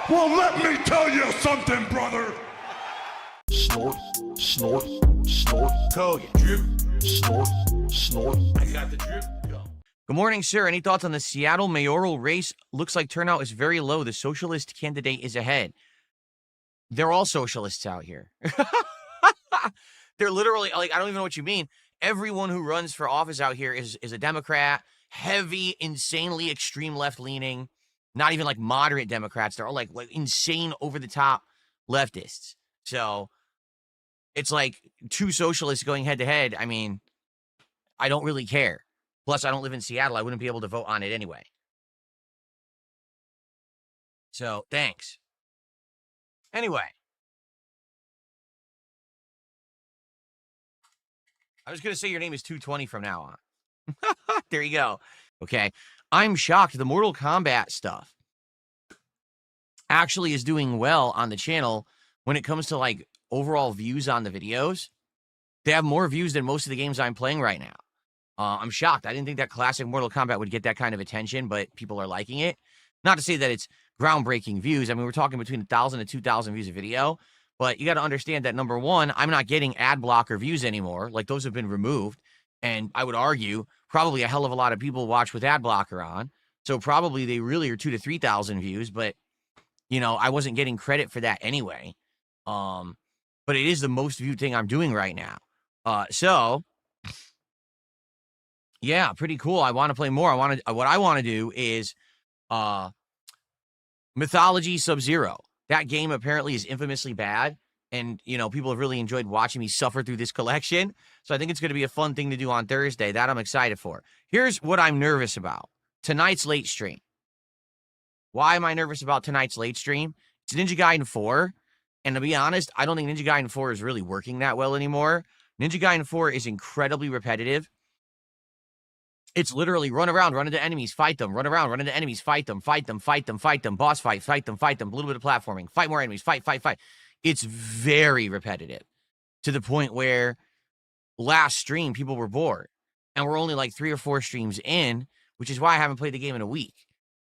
Well, let me tell you something, brother. Snort, snort, snort. Code. Drip. Snort, snort. I got the drip. Go. Good morning, sir. Any thoughts on the Seattle mayoral race? Looks like turnout is very low. The socialist candidate is ahead. They're all socialists out here. They're literally, like, I don't even know what you mean. Everyone who runs for office out here is a Democrat, heavy, insanely extreme left-leaning, not even like moderate Democrats. They're all like insane over-the-top leftists. So it's like two socialists going head-to-head. I mean, I don't really care. Plus, I don't live in Seattle. I wouldn't be able to vote on it anyway. So, thanks. Anyway. I was going to say your name is 220 from now on. There you go. Okay. I'm shocked. The Mortal Kombat stuff actually is doing well on the channel when it comes to, like, overall views on the videos. They have more views than most of the games I'm playing right now. I'm shocked. I didn't think that classic Mortal Kombat would get that kind of attention, but people are liking it. Not to say that it's groundbreaking views. I mean, we're talking between 1,000 and 2,000 views a video. But you got to understand that, number one, I'm not getting ad blocker views anymore. Like, those have been removed. And I would argue probably a hell of a lot of people watch with ad blocker on. So probably they really are 2,000 to 3,000 views. But, you know, I wasn't getting credit for that anyway. But it is the most viewed thing I'm doing right now. So, yeah, pretty cool. I want to play more. What I want to do is Mythology Sub-Zero. That game apparently is infamously bad, and, you know, people have really enjoyed watching me suffer through this collection, so I think it's going to be a fun thing to do on Thursday. That I'm excited for. Here's what I'm nervous about. Tonight's late stream. Why am I nervous about tonight's late stream? It's Ninja Gaiden 4, and to be honest, I don't think Ninja Gaiden 4 is really working that well anymore. Ninja Gaiden 4 is incredibly repetitive. It's literally run around, run into enemies, fight them, run around, run into enemies, fight them, fight them, fight them, fight them, boss fight them, a little bit of platforming, fight more enemies, fight. It's very repetitive to the point where last stream people were bored, and we're only like 3 or 4 streams in, which is why I haven't played the game in a week.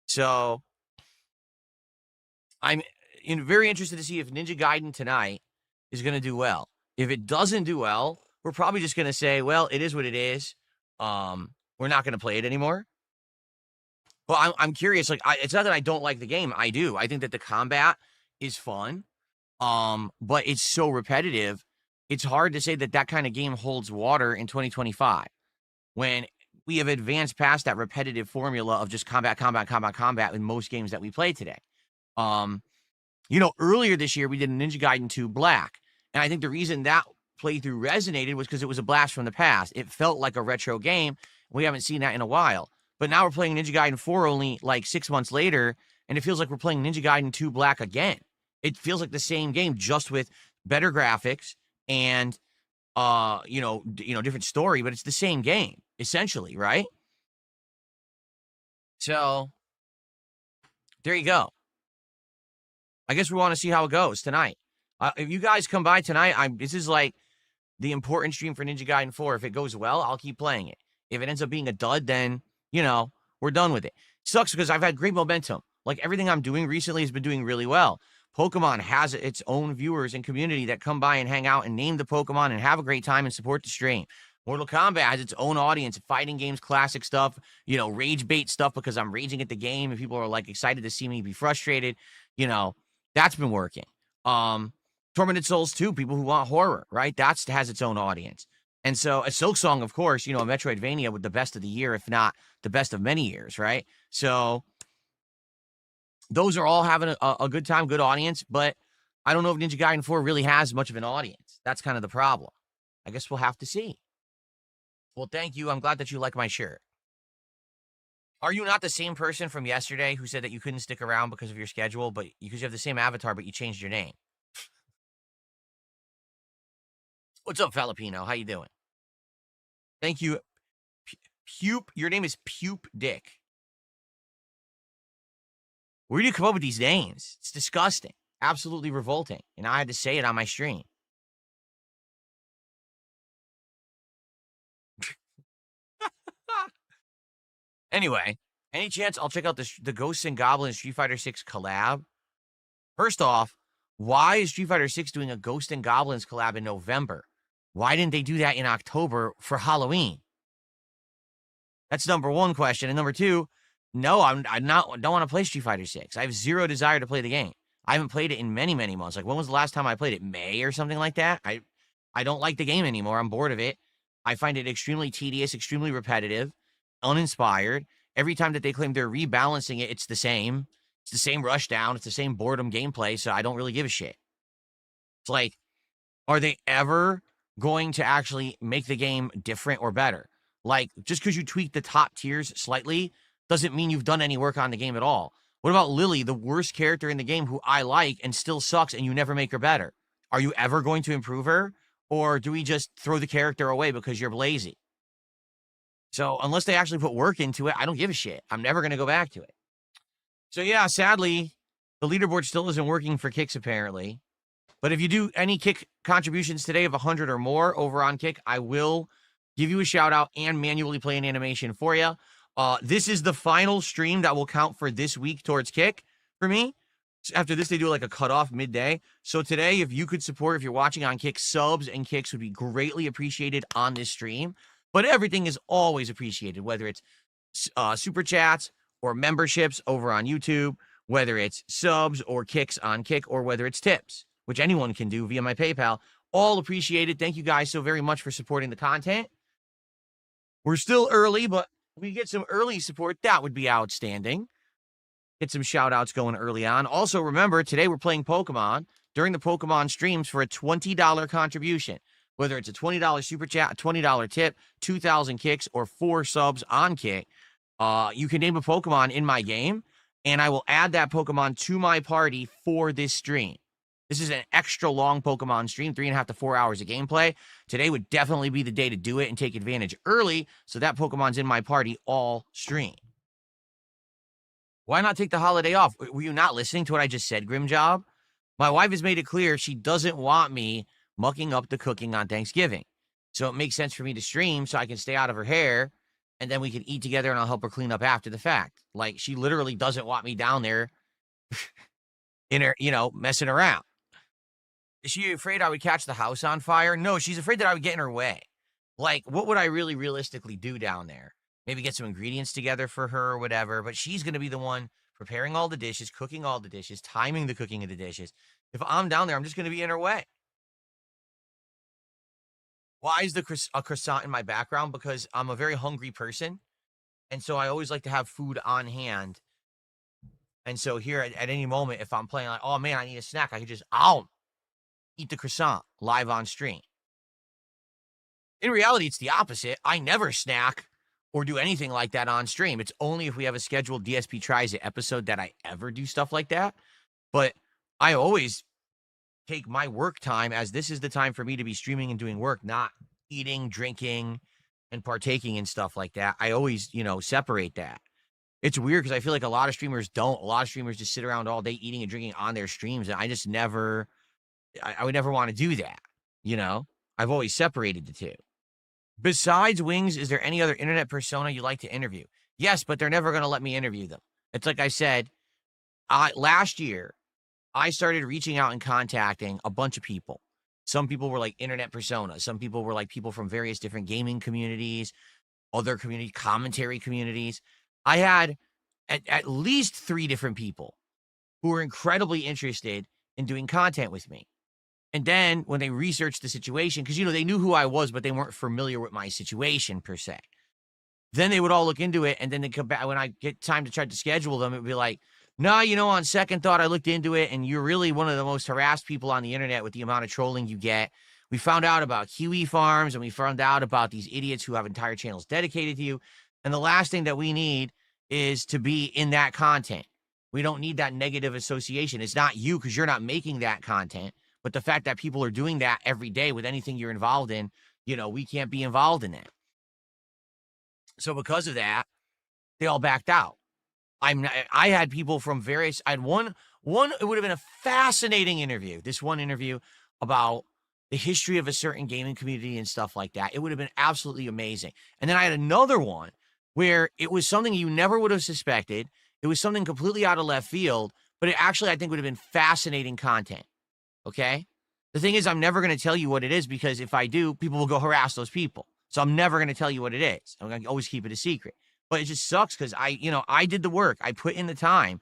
So I'm very interested to see if Ninja Gaiden tonight is going to do well. If it doesn't do well, we're probably just going to say, well, it is what it is. We're not going to play it anymore. Well, I'm curious. Like, it's not that I don't like the game. I do. I think that the combat is fun. But it's so repetitive. It's hard to say that that kind of game holds water in 2025 when we have advanced past that repetitive formula of just combat in most games that we play today. You know, earlier this year, we did Ninja Gaiden 2 Black. And I think the reason that playthrough resonated was because it was a blast from the past. It felt like a retro game. We haven't seen that in a while. But now we're playing Ninja Gaiden 4 only like 6 months later, and it feels like we're playing Ninja Gaiden 2 Black again. It feels like the same game, just with better graphics and, you know, different story, but it's the same game, essentially, right? So, there you go. I guess we want to see how it goes tonight. If you guys come by tonight, this is like the important stream for Ninja Gaiden 4. If it goes well, I'll keep playing it. If it ends up being a dud, then, you know, we're done with it. Sucks because I've had great momentum. Like, everything I'm doing recently has been doing really well. Pokemon has its own viewers and community that come by and hang out and name the Pokemon and have a great time and support the stream. Mortal Kombat has its own audience, fighting games, classic stuff, you know, rage bait stuff because I'm raging at the game and people are, like, excited to see me be frustrated. You know, that's been working. Tormented Souls 2, people who want horror, right? That has its own audience. And so a Silk Song, of course, you know, a Metroidvania with the best of the year, if not the best of many years, right? So those are all having a good time, good audience, but I don't know if Ninja Gaiden 4 really has much of an audience. That's kind of the problem. I guess we'll have to see. Well, thank you. I'm glad that you like my shirt. Are you not the same person from yesterday who said that you couldn't stick around because of your schedule, but because you have the same avatar, but you changed your name? What's up, Filipino? How you doing? Thank you. Pupe. Your name is Pupe Dick. Where do you come up with these names? It's disgusting. Absolutely revolting. And I had to say it on my stream. Anyway, any chance I'll check out the Ghosts and Goblins Street Fighter 6 collab? First off, why is Street Fighter 6 doing a Ghost and Goblins collab in November? Why didn't they do that in October for Halloween? That's number one question. And number two, no, I don't want to play Street Fighter 6. I have zero desire to play the game. I haven't played it in many, many months. Like, when was the last time I played it? May or something like that? I don't like the game anymore. I'm bored of it. I find it extremely tedious, extremely repetitive, uninspired. Every time that they claim they're rebalancing it, it's the same. It's the same rushdown. It's the same boredom gameplay, so I don't really give a shit. It's like, are they ever going to actually make the game different or better? Like, just because you tweak the top tiers slightly doesn't mean you've done any work on the game at all. What about Lily, the worst character in the game who I like and still sucks, and you never make her better? Are you ever going to improve her? Or do we just throw the character away because you're lazy? So unless they actually put work into it, I don't give a shit. I'm never going to go back to it. So yeah, sadly, the leaderboard still isn't working for Kicks apparently. But if you do any Kick contributions today of 100 or more over on Kick, I will give you a shout out and manually play an animation for you. This is the final stream that will count for this week towards Kick for me. After this, they do like a cutoff midday. So today, if you could support, if you're watching on Kick, subs and kicks would be greatly appreciated on this stream. But everything is always appreciated, whether it's super chats or memberships over on YouTube, whether it's subs or kicks on Kick, or whether it's tips, which anyone can do via my PayPal. All appreciated. Thank you guys so very much for supporting the content. We're still early, but if we get some early support, that would be outstanding. Get some shout outs going early on. Also, remember, today we're playing Pokemon during the Pokemon streams for a $20 contribution. Whether it's a $20 super chat, a $20 tip, 2,000 kicks, or 4 subs on Kick, you can name a Pokemon in my game, and I will add that Pokemon to my party for this stream. This is an extra long Pokemon stream, 3.5 to 4 hours of gameplay. Today would definitely be the day to do it and take advantage early, so that Pokemon's in my party all stream. Why not take the holiday off? Were you not listening to what I just said, Grimjob? My wife has made it clear she doesn't want me mucking up the cooking on Thanksgiving. So it makes sense for me to stream so I can stay out of her hair, and then we can eat together and I'll help her clean up after the fact. Like, she literally doesn't want me down there in her, messing around. Is she afraid I would catch the house on fire? No, she's afraid that I would get in her way. Like, what would I really realistically do down there? Maybe get some ingredients together for her or whatever, but she's going to be the one preparing all the dishes, cooking all the dishes, timing the cooking of the dishes. If I'm down there, I'm just going to be in her way. Why is a croissant in my background? Because I'm a very hungry person, and so I always like to have food on hand. And so here at any moment, if I'm playing like, oh man, I need a snack, I can just, eat the croissant live on stream. In reality, it's the opposite. I never snack or do anything like that on stream. It's only if we have a scheduled DSP Tries It episode that I ever do stuff like that. But I always take my work time as this is the time for me to be streaming and doing work, not eating, drinking, and partaking in stuff like that. I always, separate that. It's weird because I feel like a lot of streamers don't. A lot of streamers just sit around all day eating and drinking on their streams. And I just never, I would never want to do that. I've always separated the two. Besides Wings, is there any other internet persona you like to interview? Yes, but they're never going to let me interview them. It's like I said, last year, I started reaching out and contacting a bunch of people. Some people were like internet personas. Some people were like people from various different gaming communities, other community commentary communities. I had at least 3 different people who were incredibly interested in doing content with me. And then when they researched the situation, because, they knew who I was, but they weren't familiar with my situation per se. Then they would all look into it, and then they come back. When I get time to try to schedule them, it would be like, no, on second thought, I looked into it, and you're really one of the most harassed people on the internet with the amount of trolling you get. We found out about Kiwi farms, and we found out about these idiots who have entire channels dedicated to you. And the last thing that we need is to be in that content. We don't need that negative association. It's not you because you're not making that content. But the fact that people are doing that every day with anything you're involved in, we can't be involved in that. So because of that, they all backed out. I had people from various, I had one, it would have been a fascinating interview. This one interview about the history of a certain gaming community and stuff like that. It would have been absolutely amazing. And then I had another one where it was something you never would have suspected. It was something completely out of left field, but it actually, I think, would have been fascinating content. Okay? The thing is, I'm never going to tell you what it is because if I do, people will go harass those people. So I'm never going to tell you what it is. I'm going to always keep it a secret. But it just sucks because I did the work. I put in the time.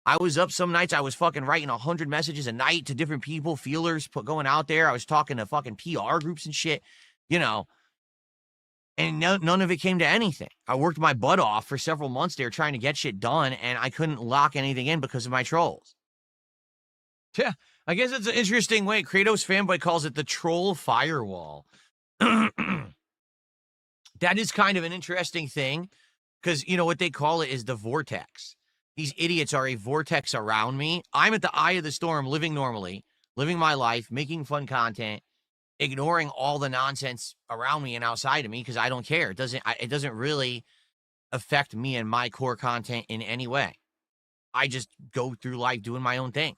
I was up some nights. I was fucking writing 100 messages a night to different people, feelers, going out there. I was talking to fucking PR groups and shit, and none of it came to anything. I worked my butt off for several months there trying to get shit done, and I couldn't lock anything in because of my trolls. Yeah, I guess it's an interesting way. Kratos fanboy calls it the troll firewall. That is kind of an interesting thing because, what they call it is the vortex. These idiots are a vortex around me. I'm at the eye of the storm, living normally, living my life, making fun content, ignoring all the nonsense around me and outside of me because I don't care. It doesn't really affect me and my core content in any way. I just go through life doing my own thing.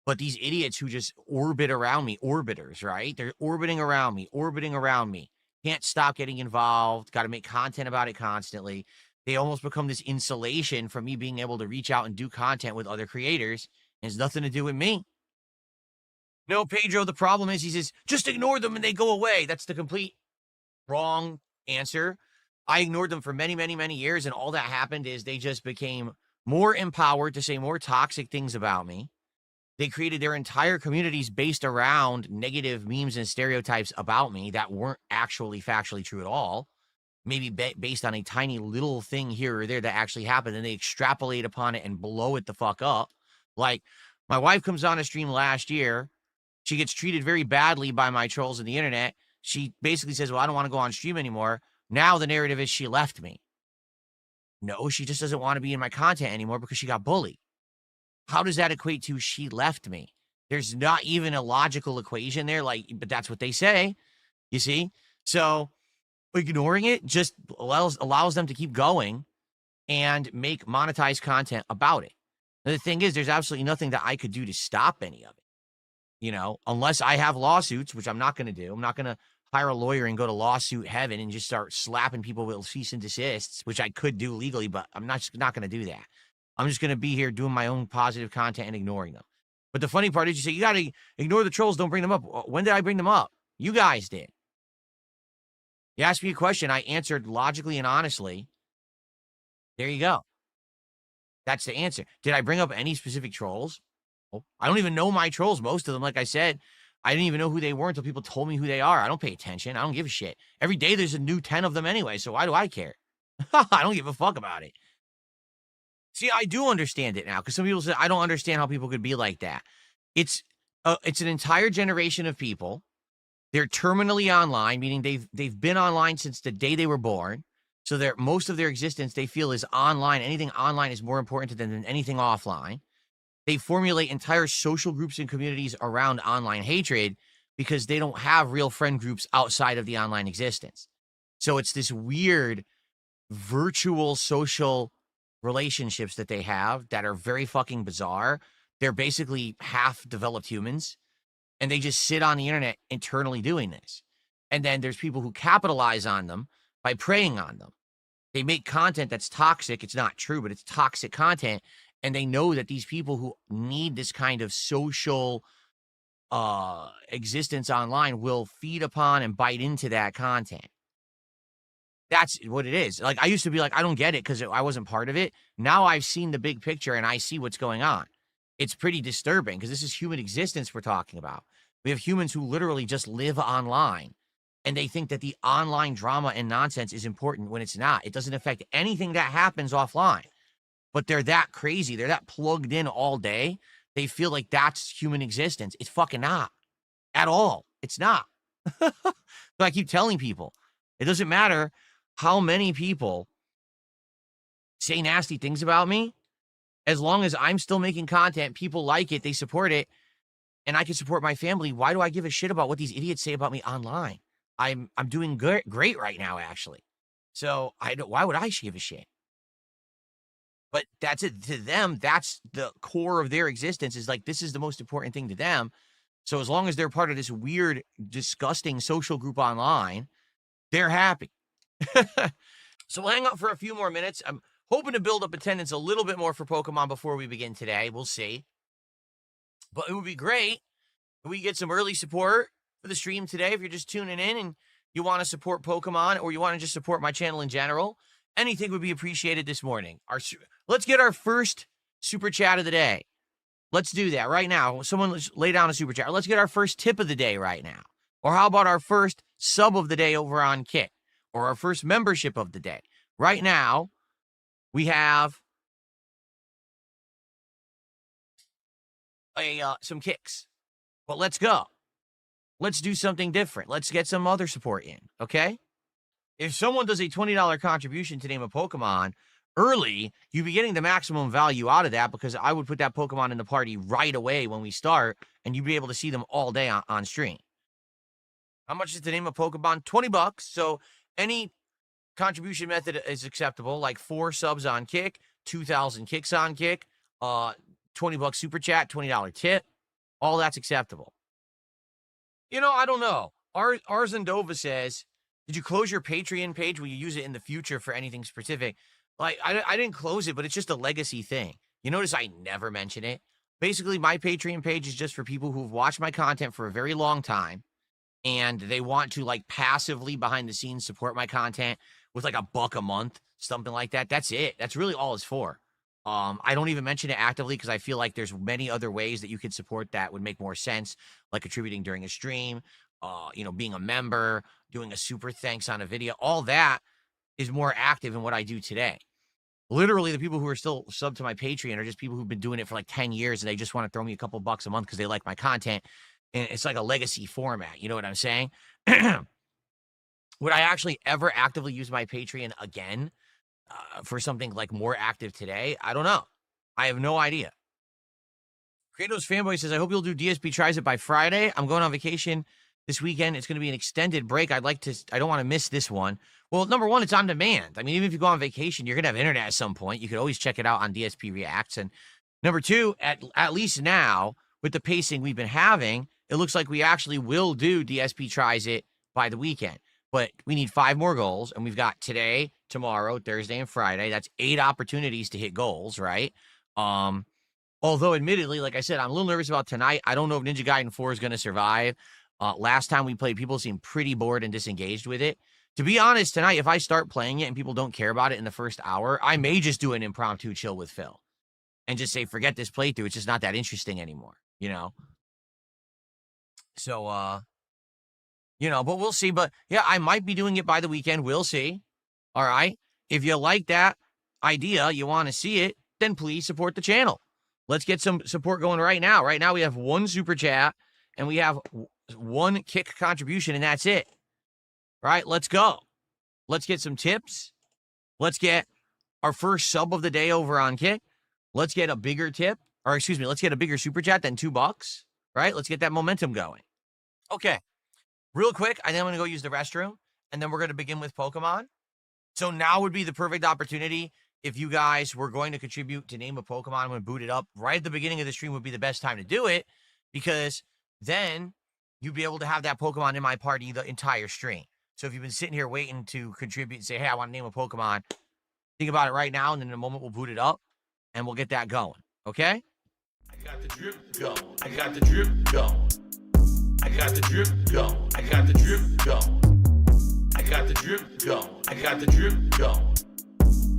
But these idiots who just orbit around me, orbiters, right? They're orbiting around me. Can't stop getting involved. Got to make content about it constantly. They almost become this insulation from me being able to reach out and do content with other creators. It has nothing to do with me. No, Pedro, the problem is, he says, just ignore them and they go away. That's the complete wrong answer. I ignored them for many, many, many years, and all that happened is they just became more empowered to say more toxic things about me. They created their entire communities based around negative memes and stereotypes about me that weren't actually factually true at all. Maybe based on a tiny little thing here or there that actually happened, and they extrapolate upon it and blow it the fuck up. Like, my wife comes on a stream last year. She gets treated very badly by my trolls on the internet. She basically says, well, I don't want to go on stream anymore. Now the narrative is she left me. No, she just doesn't want to be in my content anymore because she got bullied. How does that equate to she left me? There's not even a logical equation there, but that's what they say, you see? So ignoring it just allows them to keep going and make monetized content about it. And the thing is, there's absolutely nothing that I could do to stop any of it, unless I have lawsuits, which I'm not going to do. I'm not going to hire a lawyer and go to lawsuit heaven and just start slapping people with cease and desists, which I could do legally, but I'm not going to do that. I'm just going to be here doing my own positive content and ignoring them. But the funny part is, you say, you got to ignore the trolls, don't bring them up. When did I bring them up? You guys did. You asked me a question. I answered logically and honestly. There you go. That's the answer. Did I bring up any specific trolls? Well, I don't even know my trolls, most of them. Like I said, I didn't even know who they were until people told me who they are. I don't pay attention. I don't give a shit. Every day there's a new 10 of them anyway, so why do I care? I don't give a fuck about it. See, I do understand it now, because some people say, I don't understand how people could be like that. It's an entire generation of people. They're terminally online, meaning they've been online since the day they were born. So most of their existence, they feel, is online. Anything online is more important to them than anything offline. They formulate entire social groups and communities around online hatred because they don't have real friend groups outside of the online existence. So it's this weird virtual social relationships that they have that are very fucking bizarre. They're basically half-developed humans, and they just sit on the internet internally doing this. And then there's people who capitalize on them by preying on them. They make content that's toxic. It's not true, but it's toxic content. And they know that these people who need this kind of social existence online will feed upon and bite into that content. That's what it is. Like, I used to be like, I don't get it because I wasn't part of it. Now I've seen the big picture and I see what's going on. It's pretty disturbing because this is human existence we're talking about. We have humans who literally just live online, and they think that the online drama and nonsense is important when it's not. It doesn't affect anything that happens offline. But they're that crazy. They're that plugged in all day. They feel like that's human existence. It's fucking not at all. It's not. So I keep telling people, it doesn't matter how many people say nasty things about me. As long as I'm still making content, people like it, they support it, and I can support my family. Why do I give a shit about what these idiots say about me online? I'm doing great right now, actually. So why would I give a shit? But that's it. To them, that's the core of their existence, is like, this is the most important thing to them. So as long as they're part of this weird, disgusting social group online, they're happy. So we'll hang out for a few more minutes. I'm Hoping to build up attendance a little bit more for Pokemon before we begin today. We'll see. But it would be great if we get some early support for the stream today. If you're just tuning in and you want to support Pokemon or you want to just support my channel in general, anything would be appreciated this morning. Let's get our first super chat of the day. Let's do that right now. Someone let's lay down a super chat. Let's get our first tip of the day right now. Or how about our first sub of the day over on Kick? Or our first membership of the day. Right now, we have some kicks. But let's go. Let's do something different. Let's get some other support in, okay? If someone does a $20 contribution to name a Pokemon early, you'd be getting the maximum value out of that because I would put that Pokemon in the party right away when we start, and you'd be able to see them all day on stream. How much is the name of Pokemon? $20. So any contribution method is acceptable, like 4 subs on Kick, 2,000 kicks on Kick, $20 super chat, $20 tip. All that's acceptable. You know, I don't know. Arzandova says, did you close your Patreon page? Will you use it in the future for anything specific? Like, I didn't close it, but it's just a legacy thing. You notice I never mention it. Basically, my Patreon page is just for people who've watched my content for a very long time, and they want to, like, passively behind the scenes support my content with, like, $1 a month, something like that. That's it. That's really all it's for. I don't even mention it actively because I feel like there's many other ways that you could support that would make more sense, like contributing during a stream, being a member, doing a super thanks on a video. All that is more active in what I do today. Literally, the people who are still subbed to my Patreon are just people who've been doing it for like 10 years and they just want to throw me a couple bucks a month because they like my content. And it's like a legacy format. You know what I'm saying? Would I actually ever actively use my Patreon again? For something like more active today? I don't know. I have no idea. Kratos Fanboy says, I hope you'll do DSP Tries It by Friday. I'm going on vacation this weekend. It's going to be an extended break. I don't want to miss this one. Well, number one, it's on demand. I mean, even if you go on vacation, you're going to have internet at some point. You could always check it out on DSP Reacts. And number two, at least now, with the pacing we've been having, it looks like we actually will do DSP Tries It by the weekend. But we need 5 more goals, and we've got today, tomorrow, Thursday, and Friday. That's 8 opportunities to hit goals, right? Although, admittedly, like I said, I'm a little nervous about tonight. I don't know if Ninja Gaiden 4 is going to survive. Last time we played, people seemed pretty bored and disengaged with it. To be honest, tonight, if I start playing it and people don't care about it in the first hour, I may just do an impromptu chill with Phil and just say, forget this playthrough. It's just not that interesting anymore, you know? So, but we'll see. But yeah, I might be doing it by the weekend. We'll see. All right. If you like that idea, you want to see it, then please support the channel. Let's get some support going right now. Right now we have 1 super chat and we have 1 kick contribution, and that's it. All right, let's go. Let's get some tips. Let's get our first sub of the day over on Kick. Let's get a bigger tip, or excuse me, let's get a bigger super chat than $2. Right? Let's get that momentum going. Okay. Real quick, I think I'm going to go use the restroom, and then we're going to begin with Pokemon. So now would be the perfect opportunity if you guys were going to contribute to name a Pokemon when boot it up. Right at the beginning of the stream would be the best time to do it, because then you'd be able to have that Pokemon in my party the entire stream. So if you've been sitting here waiting to contribute and say, hey, I want to name a Pokemon, think about it right now, and then in a moment we'll boot it up, and we'll get that going, okay? I got the drip going. I got the drip going. I got the drip going. I got the drip going. I got the drip going. I got the drip going.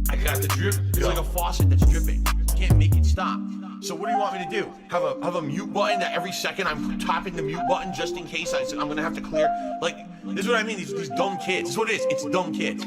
I got the drip going. It's like a faucet that's dripping. You can't make it stop. So what do you want me to do? Have a mute button that every second I'm tapping the mute button just in case I'm gonna have to clear? Like, this is what I mean. These dumb kids. This is what it is. It's dumb kids.